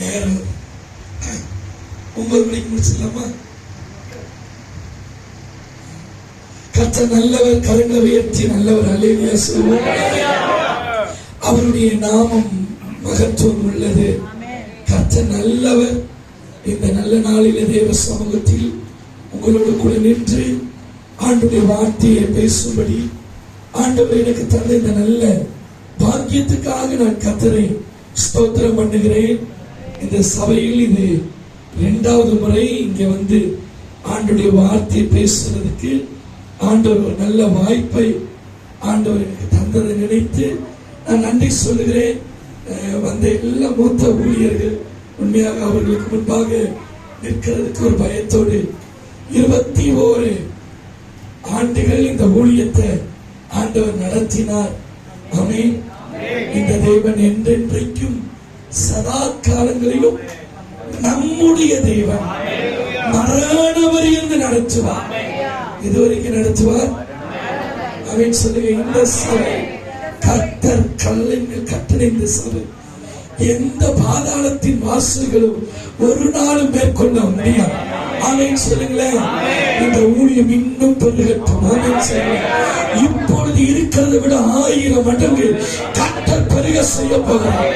நேரம் 9 மணிக்கு முடிச்சிடலாமா? கர்த்தர் நல்லவர், கரங்களை உயர்த்தி நல்லவர். அல்லேலூயா சொல்லுவோம். அவருடைய நாமம் மகத்துவம் உள்ளது. கர்த்தர் நல்லவர். இந்த நல்ல நாளிலே தேவ சமூகத்தில் உங்களோடு கூட நின்று ஆண்டுடைய வார்த்தையை பேசும்படி ஆண்டவர் எனக்கு தந்த இந்த நல்ல பாக்கியத்துக்காக நான் கர்த்தரை ஸ்தோத்திரம் பண்ணுகிறேன். இந்த சபையில் இது 2வது முறை இங்க வந்து ஆண்டுடைய வார்த்தையை பேசுறதுக்கு ஆண்டவர் ஒரு நல்ல வாய்ப்பை ஆண்டவர் எனக்கு தந்ததை நினைத்து நான் நன்றி சொல்லுகிறேன். வந்த எல்லா மூத்த ஊழியர்கள் உண்மையாக அவர்களுக்கு முன்பாக நிற்கிறதுக்கு ஒரு பயத்தோடு 21 ஆண்டுகள் இந்த ஊழியத்தை ஆண்டவர் நடத்தினார். ஆமென். இந்த தேவன் என்றென்றைக்கும் சதா காலங்களிலும் நம்முடைய தேவன் மரணவர் என்று நடத்துவார். இதுவரைக்கும் நடத்துவார். ஆமென் சொல்லுங்க. இந்த சபை கர்த்தர் கல்லில் கட்டின இந்த சபை எந்த பாதாளத்தின் வாசல்களும் ஒரு நாளும் மேற்கொள்ள முடியாது. ஆமென் சொல்லுங்களேன். இந்த ஊழியம் இன்னும் பெருகட்டும். ஆமென் சொல்லுங்க. இப்பொழுது இருக்கிறதை விட 1000 மடங்கு கர்த்தர் பெருக செய்ய போகிறார்.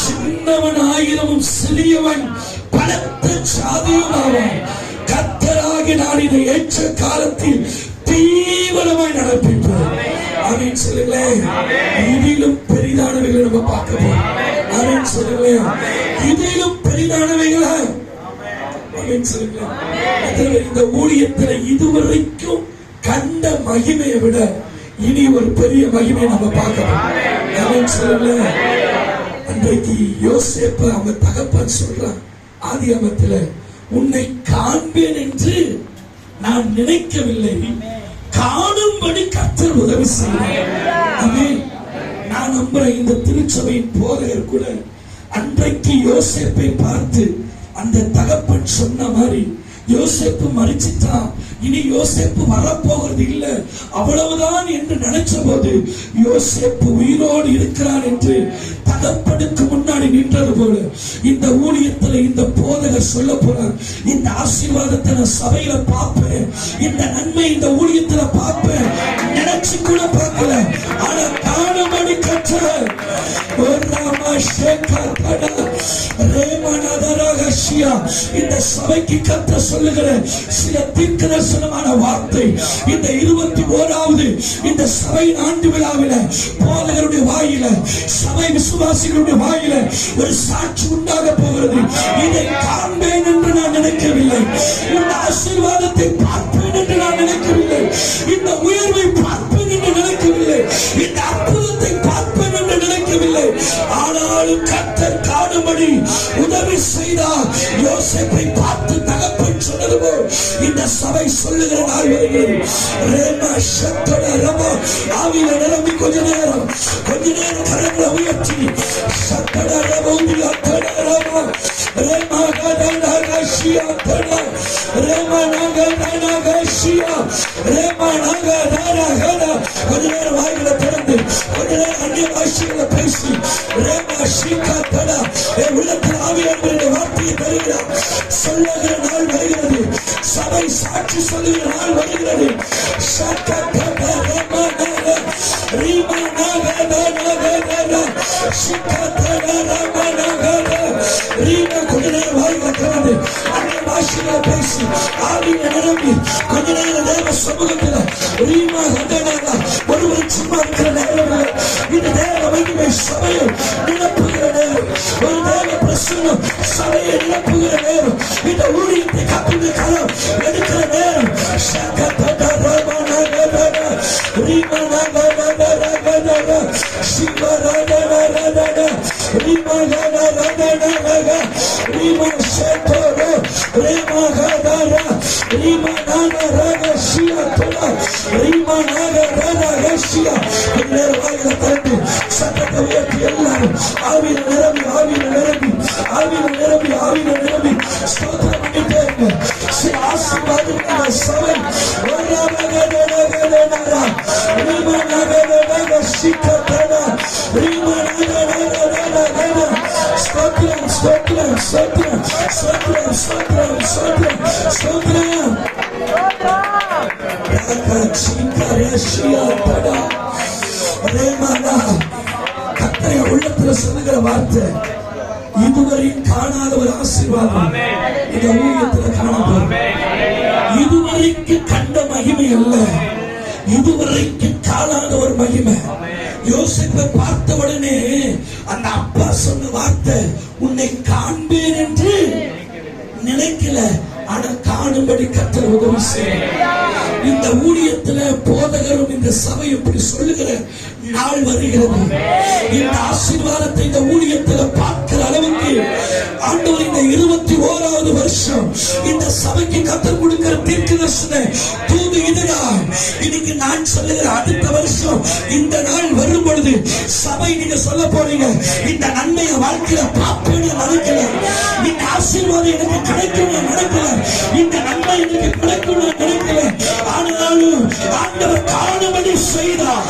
சின்னவன் 1000 சிறியவன் பலத்த சாதியும் ஆவான். கர்த்தராகி நான் இதை ஏற்ற காலத்தில் தீவிரமாய் நடப்பிப்பேன். ஆமென் சொல்லுங்களேன். இதிலும் பெரிதானவைகளை நம்ம பார்க்க போறோம். ஆமென் சொல்லுங்களேன். இதிலும் பெரிதானவைகளா? ஆமென் சொல்லுங்களேன். இந்த ஊழியத்தில் இதுவரைக்கும் கண்ட மகிமையை விட இனி ஒரு பெரிய மகிமை நம்ம பார்க்கிறோம். ஆமென் சொல்லுங்களேன். அன்றைக்கு யோசேப்பு அவங்க தகப்பன் சொல்றான், ஆதியாகமத்தில் உன்னை காண்பேன் என்று நான் நினைக்கவில்லை, காணும்படி கர்த்தர் உதவி செய்வார். ஆமென். நான் நம்புறேன் இந்த திருச்சபையின் போதகர் கூட அன்றைக்கு யோசேப்பை பார்த்து அந்த தகப்பன் சொன்ன மாதிரி யோசேப்பு மரிச்சிட்டான், இனி யோசேப்பு வரப்போகிறது இல்ல, அவ்வளவுதான் என்று நினைச்ச போது யோசேப்பு உயிரோடு இருக்கிறான் என்று தகப்பனுக்கு முன்னாடி நின்றது போல இந்த ஊழியத்தில் இந்த போதகர் சொல்ல போறார். இந்த ஆசீர்வாதத்தை நான் சபையில பார்ப்பேன், இந்த நன்மை இந்த ஊழியத்துல பார்ப்பேன், நினைச்சு கூட பார்க்கல. ஆனா காணும்படி கற்ற இந்த சபைக்கு கத்த சொல்லுகிற சில தீர்க்கதரிசனமான வார்த்தை இந்த 21வது இந்த சபையின் ஆண்டு விழாவில போதகருடைய வாயில, சபை விசுவாசிகளுடைய வாயில ஒரு சாட்சி உண்டாக போகிறது. இதை காண்பேன் என்று நான் நினைக்கவில்லை, இந்த ஆசீர்வாதத்தை பார்ப்பேன் என்று நான் நினைக்கவில்லை, இந்த உயர்வை பார்ப்பேன் என்று நினைக்கவில்லை, இந்த அற்புதத்தை பார்ப்பேன் என்று நினைக்கவில்லை. ஆனாலும் கர்த்தர் காணும்படி உதவி செய்தார். யோசேப்பை பார்த்து தகப்பன் சொன்னது போல் இந்த சபை சொல்லுகிற நாள் வருகிறது. ஆவியில நிரம்பி கொஞ்ச நேரம் கரங்களை உயர்த்தி கொஞ்ச நேரம் வாய்களை திறந்து கொஞ்ச நேரம் அந்நிய பாஷைகளை பேசி உள்ளத்தில் ஆவியானவருடைய வார்த்தையை தருகிறார். சொல்லுகிற நாள் வருகிறது. சபை சாட்சி சொல்லுகிற நாள் வருகிறது. கொஞ்ச நேரம் வாய்களை திறந்து அந்நிய பாஷைகளை பேசி ஆவியை நிரம்பி கொஞ்ச நேரம் தேவ சமூகத்தில் ஒருவர் சும்மா இருக்கிற நேரம் இந்த தேவ மகிமை சபையை நிரப்புகிற நேரம், ஒரு தேவ பிரசன்னம் சபையை நிரப்புகிற நேரம், இந்த ஊழியத்தை கப்பின கரம் எடுக்கிற நேரம். சட்டத்தை உயர்த்தி எல்லாரும் ஆவியில நிரம்பி ஸ்தோத்திரம் பண்ணிட்டே இருங்க. ஆசீர்வாதம் சபை ஸ்தோத்திரம் சோத்ரம் சோத்ரம் சோத்ரம் சோத்ரம் சோத்ரம். கர்த்தர் உள்ளத்துல சொல்லுகிற வார்த்தை, இதுவரை காணாத ஒரு ஆசீர்வாதம் இந்த ஊழியத்துல காணப்படும். இதுவரைக்கு கண்ட மகிமை அல்ல, இதுவரைக்கு காணாத ஒரு மகிமை. யோசேப்பை பார்த்த உடனே அந்த அப்பா சொன்ன வார்த்தை, உன்னை காண்பேன் என்று நினைக்கல, ஆனா காணும்படி கர்த்தர் உதவி செய்ய. இந்த ஊழியத்துல போதகரும் இந்த சபை இப்படி சொல்லுகிற நாள் வருகிறது. இந்த ஆசீர்வாதத்தை இந்த ஊழியத்துல பார்க்கிற அளவுக்கு ஆண்டவர் இந்த 21வது வருஷம் இந்த சபைக்கு கர்த்தர் கொடுக்கிற தீர்க்கதரிசன தூது இதுதான். இன்னைக்கு நான் சொல்லுகிற அடுத்த வருஷம் இந்த நாள் வரும் பொழுது சபை நீங்க சொல்ல போறீங்க, இந்த நன்மையை வாழ்க்கையில பார்ப்பேன்னு நினைக்கல, இந்த ஆசீர்வாதம் எனக்கு கிடைக்கும் நினைக்கல, இந்த நன்மை எனக்கு கிடைக்கும் நினைக்கல, ஆனாலும் ஆண்டவர் காணும்படி செய்தார்.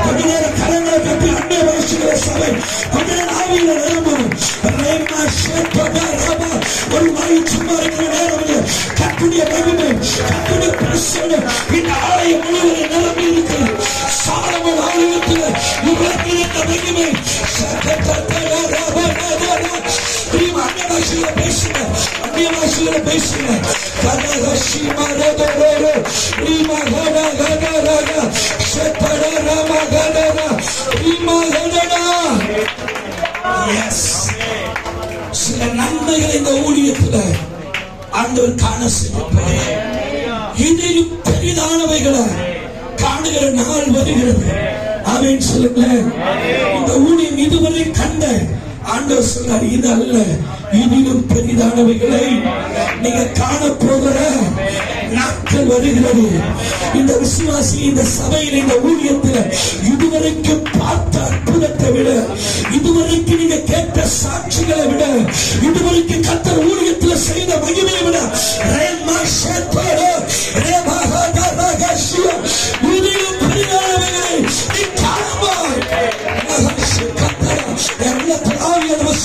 கொஞ்ச நேரம் கரங்களை கட்டி அன்னை வகிக்கிற சபை கொஞ்ச நேரம் ஆவியில நிரம்பும். ஒரு மணி சும்மா இருக்கிற நேரம் கட்டுடைய மகிமை, கட்டுடைய பிரசன்னம் இந்த ஆலயம் முழுவதும் நிரம்பி இருக்கிறது. சாலமோன் ஆலயத்தில் உலகில் இந்த மகிமை அந்நிய பாஷையில பேசுங்க, அந்நிய பாஷையில பேசுங்க. சில நன்மைகள் இந்த ஊழியத்துல ஆண்டவர் காண செய்யப்படுகிறார். இதையும் பெரிதானவைகளை காணுகிற நாள் வருகிறது. ஆமென் சொல்லுங்களேன். இந்த ஊழியம் இதுவரை கண்ட ஆண்டவர் சொல்றார், இது அல்ல, இதிலும் பெரிதானவைகளை நீங்க காண போகிற நாட்கள் வருகிறது. இந்த விசுவாசி இந்த சபையில் இந்த ஊழியத்தில் இதுவரைக்கும் பார்த்த அற்புதத்தை விட, இதுவரைக்கும் நீங்க கேட்ட சாட்சிகளை விட, இதுவரைக்கும் கர்த்தர் ஊழியத்தில் செய்த மகிமையை விட இதிலும் பெரிதானவைகளை நீ காண்பாய்.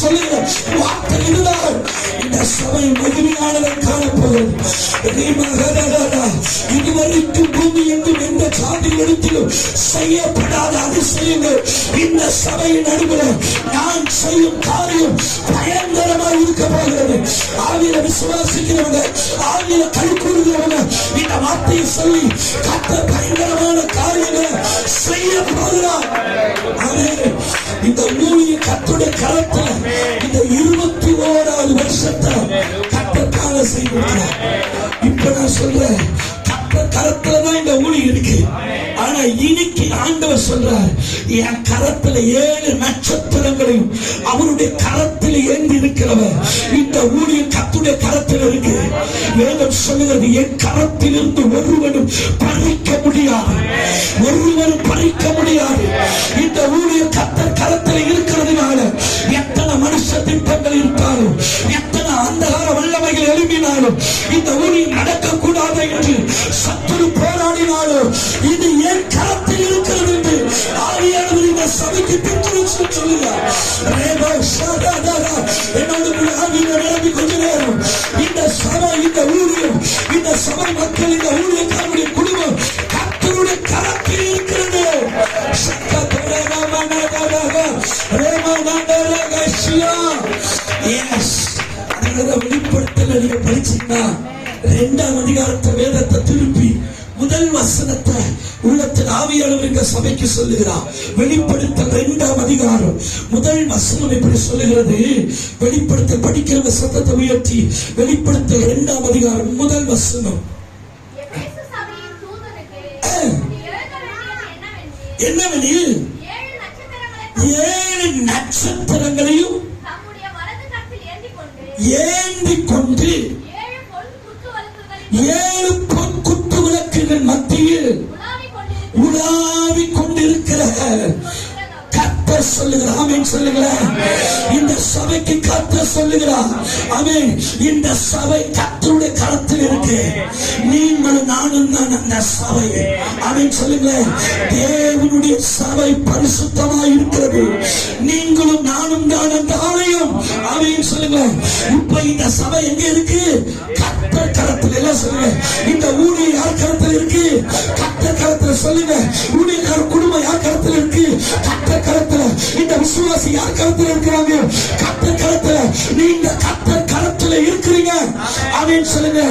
சொல்லுகிற வார்த்தை இதுதான். இந்த சபை மகிமையானதை காணப்போகிறது. இதுவரைக்கும் பூமி எங்கும் எந்த ஜாதிகளிடத்திலும் செய்யப்படாத அதிசயங்கள் இந்த சபையின் நடுவில் நான் செய்யும் காரியம் பயங்கரமாக இருக்க போகிறது. ஆவியில விசுவாசிக்கிறவங்க, ஆவியில கை கூறுகிறவங்க இந்த வார்த்தையை சொல்லி கர்த்தர் பயங்கரமான காரியங்களை செய்ய போகிறார். இந்த ஊழிய கர்த்தருடைய கரத்துல இந்த 21வது வருஷத்தை கர்த்தர் காண செய்திருக்கிறார். இப்ப நான் சொல்றேன், கர்த்தர் கரத்துலதான் இந்த ஊழி இருக்கு. ஆனா இன்னைக்கு ஆண்டவர் சொல்றார், என் கரத்துல 7 நட்சத்திரங்களையும் அவருடைய கரத்தில் ஏந்தி இருக்கிறவர் இந்த ஊழியம் கர்த்தருடைய கரத்தில் இருக்கு. வேதம் சொல்லுகிறது, என் கரத்தில் இருந்து ஒருவனும் பறிக்க முடியாது, ஒருவரும் பறிக்க முடியாது. இந்த ஊழியம் கர்த்தர் கரத்தில் இருக்கிறதுனால எத்தனை மனுஷ திட்டங்கள் இருந்தாலும், எத்தனை அந்தகார வல்லமைகள் எழுப்பினாலும், இந்த ஊழியம் நடக்கக்கூடாது என்று சத்துரு போராடினாலும், இது என் கரத்தில் இருக்கிறது என்று ஆவியானவர் இந்த சபைக்கு பின்தொடர்ச்சி சொல்லுகிறார். என்னோடு கூட ஆவியில நிரம்பி கொஞ்ச நேரம் இந்த சபை, இந்த ஊழியம், இந்த சபை மக்கள், இந்த ஊழியக்காரருடைய குடும்பம் கர்த்தருடைய கரத்தில் இருக்கிறது. வெளிப்படுத்தல நீங்க படிச்சீங்கன்னா 2ஆம் அதிகாரத்தை வேதத்தை திருப்பி முதல் வசனத்தை உள்ளத்தில் ஆவியானவர் இந்த சபைக்கு சொல்லுகிறார். வெளிப்படுத்தல் 2ஆம் அதிகாரம் முதல் வசனம் இப்படி சொல்லுகிறது. வெளிப்படுத்தல் படிக்கிற சத்தத்தை உயர்த்தி வெளிப்படுத்தல் 2ஆம் அதிகாரம் முதல் வசனம் என்னவெனில் 7 நட்சத்திரங்களையும் ஏந்தி கொண்டு 7 பொன் குத்து விளக்குகள் மத்தியில் உலாவிக் கொண்டிருக்கிற கர்த்தர் சொல்லுகிறார். ஆமென் சொல்லுங்களேன். இந்த சபைக்கு கர்த்தர் சொல்லுகிறார், ஆமென், இந்த சபை கர்த்தருடைய கரத்தில் இருக்கு. நீங்களும் நானும் தான் அந்த சபை. ஆமென் சொல்லுங்களேன். தேவனுடைய சபை பரிசுத்தமாய் இருக்கிறது. நீங்களும் நானும் தான் அந்த ஆலயம். ஆமென் சொல்லுங்களேன். இப்ப இந்த சபை எங்க இருக்கு? கர்த்தர் கரத்தில். எல்லாம் சொல்லுங்க. இந்த ஊழியம் யார் கரத்தில் இருக்கு? கர்த்தர் கரத்தில். சொல்லுங்க. ஊழியக்கார குடும்பம் யார் கரத்தில் இருக்கு? கர்த்தர் கரத்தில். இந்த விசுவாசி யார் கரத்தில் இருக்கிறாங்க? கர்த்தர் கரத்தில். நீங்க கர்த்தர் கரத்தில் இருக்கிறீங்க. ஆமென் சொல்லுங்க.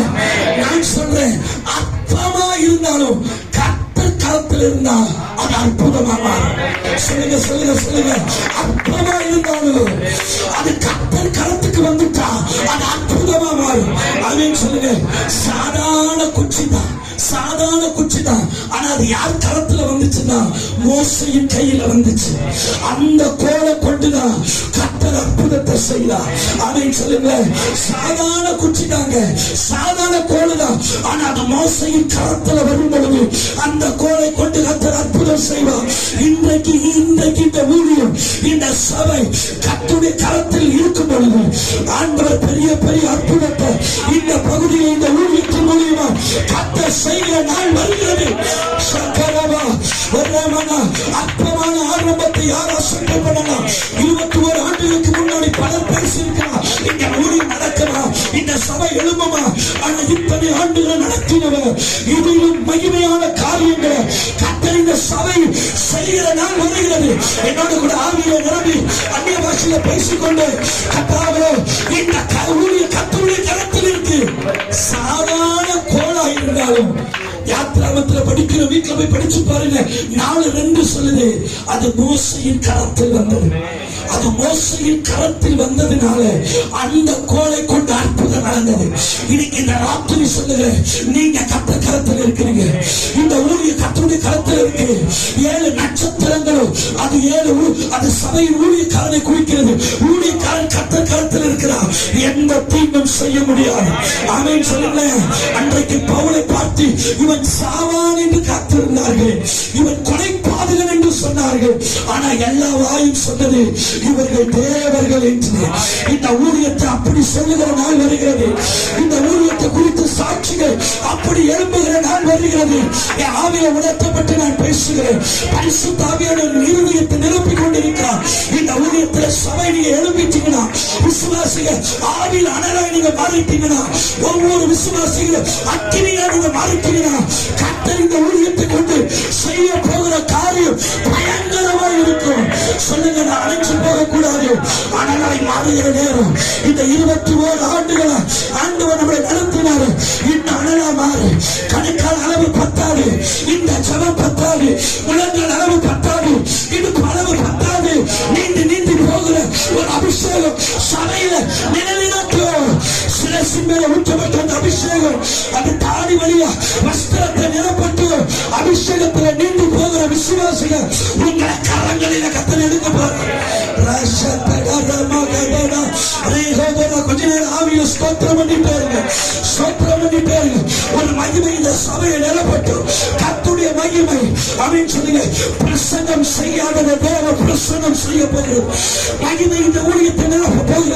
நான் சொல்றேன், அற்பமா இருந்தாலும் கர்த்தர் கரத்தில் இருந்தா அது அற்புதமா மாறும். சொல்லுங்க சொல்லுங்க சொல்லுங்க. அற்பமா இருந்தாலும் அது கர்த்தர் கரத்துக்கு வந்துட்டா அது அற்புதமா மாறும். ஆமென் சொல்லுங்க. சாதாரண குச்சி தான், சாதாரண குச்சி தான். ஆனா அது யார் கரத்துல வந்துச்சுன்னா மோசையின் கையில வந்துச்சு. அந்த கோலை கொண்டுதான் கர்த்தர் அற்புதத்தை செய்தார். ஆமென் சொல்லுங்க. சாதாரண குச்சி தாங்க, சாதாரண கோலை தான். ஆனா அது மோசையின் கரத்துல வரும் பொழுது அந்த கோலை கொண்டு கர்த்தர் அற்புதம் செய்வார். இன்றைக்கு இந்த ஊழியம், இந்த சபை கர்த்தருடைய கரத்தில் இருக்கும் பொழுது ஆண்டவர் பெரிய பெரிய அற்புதத்தை இந்த பகுதியில் இந்த ஊழியத்தின் மூலியமா கர்த்தர் செய்கிற நாள் வருகிறது. சக்கரவா வரமனா அற்பமான ஆரம்பத்தை யார் அசட்டை பண்ணலாம்? 21 ஆண்டுகளுக்கு முன்னாடி பலர் பேசியிருக்கலாம், இந்த ஊழியம் நடக்கலாம், இந்த சபை எழும்புமா. ஆனா இத்தனை ஆண்டுகள் நடத்தினவர் இதிலும் மகிமையான காரியங்களை கர்த்தர் இந்த சபை செய்கிற நாள் வருகிறது. என்னோட கூட ஆவியை நிரம்பி அந்நிய பாஷையில பேசிக்கொண்டு கர்த்தாவே இந்த ஊழிய கர்த்தருடைய கரத்தில் இருக்கு. சாதாரண கோலா இருந்தாலும் யாத்ராமத்துல படிக்கிற வீட்டுல போய் படிச்சு பாருங்க. 4:2 சொல்லுது, அது மோசையின் கரத்தில் வந்தது. அது மோசையின் கரத்தில் வந்ததுனால அந்த கோலை கொண்டு அற்புதம் நடந்தது. இன்னைக்கு இந்த ராத்திரி சொல்லுங்க, நீங்க கர்த்தர் கரத்தில் இருக்கிறீங்க. இந்த ஊழிய கர்த்தருடைய கரத்தில் இருக்கு. 7 நட்சத்திரங்களும் அது 7 அது சபையின் ஊழியக்காரனை குறிக்கிறது. ஊழியக்காரன் கர்த்தர் கரத்தில் இருக்கிறார். எந்த தீங்கும் செய்ய முடியாது. ஆமென் சொல்லுங்களேன். அன்றைக்கு பவுலை பார்த்து இவன் சாவான் என்று காத்திருந்தார்கள், இவன் கொலைபாதகன் என்று சொன்னார்கள். ஆனா எல்லா வாயும் சொன்னது இவர்கள் தேவர்கள் என்று. இந்த ஊழியத்தை அப்படி சொல்லுகிற நாள் வருகிறது. இந்த ஊழியத்தை குறித்து சாட்சிகள் அப்படி எழும்புகிற நாள் வருகிறது. என் ஆவியை உணர்த்தப்பட்டு நான் பேசுகிறேன். பரிசுத்த ஆவியானவர் இருதயத்தை நிரப்பிக் கொண்டிருக்கிறார். இந்த ஊழியத்தில் சபை நீங்க எழுப்பிட்டீங்கன்னா, விசுவாசிகள் ஆவியில் அனலாய் நீங்க மாறிட்டீங்கன்னா, ஒவ்வொரு விசுவாசிகளும் அக்கினியா நீங்க மாறிட்டீங்கன்னா, கர்த்தர் இந்த ஊழியத்தை கொண்டு செய்ய போகிற காரியம் பயங்கரமா இருக்கும். சொல்லுங்க, நான் அழைச்சு போகக்கூடாது. அனலாய் மாறுகிற நேரம் இந்த 21 ஆண்டுகளா ஆண்டவர் நம்மளை நடத்தினாரு. இந்த அனலா மாறு. கணக்கான அளவு பத்தாது, இந்த ஜபம் பத்தாது, உலகங்கள் அளவு பத்தாது, இடுப்பு அளவு பத்தாது. நீண்டு நீண்டு போகிற ஒரு அபிஷேகம் சபையில நிலைநாட்டும். சிரசின் மேல ஊற்றப்பட்ட அந்த அபிஷேகம் அது தாடி வழியா வஸ்திரத்தை நிரப்பட்டு அபிஷேகத்துல நீண்டு போகிற விசுவாசிகள் உங்களை கரங்களில கத்தனை எடுக்க போறாங்க. கொஞ்ச நேரம் ஆவியில ஸ்தோத்திரம் பண்ணிட்டே இருங்க, ஸ்தோத்திரம் பண்ணிட்டே இருங்க. ஒரு மகிமை இந்த சபையை நிலப்பட்டு கர்த்தருடைய மகிமை. ஆமென் சொல்லுங்க. பிரசங்கம் செய்யாத தேவ பிரசங்கம் செய்ய போகிறது. மகிமை இந்த ஊழியத்தை நிலப்ப போகிறது.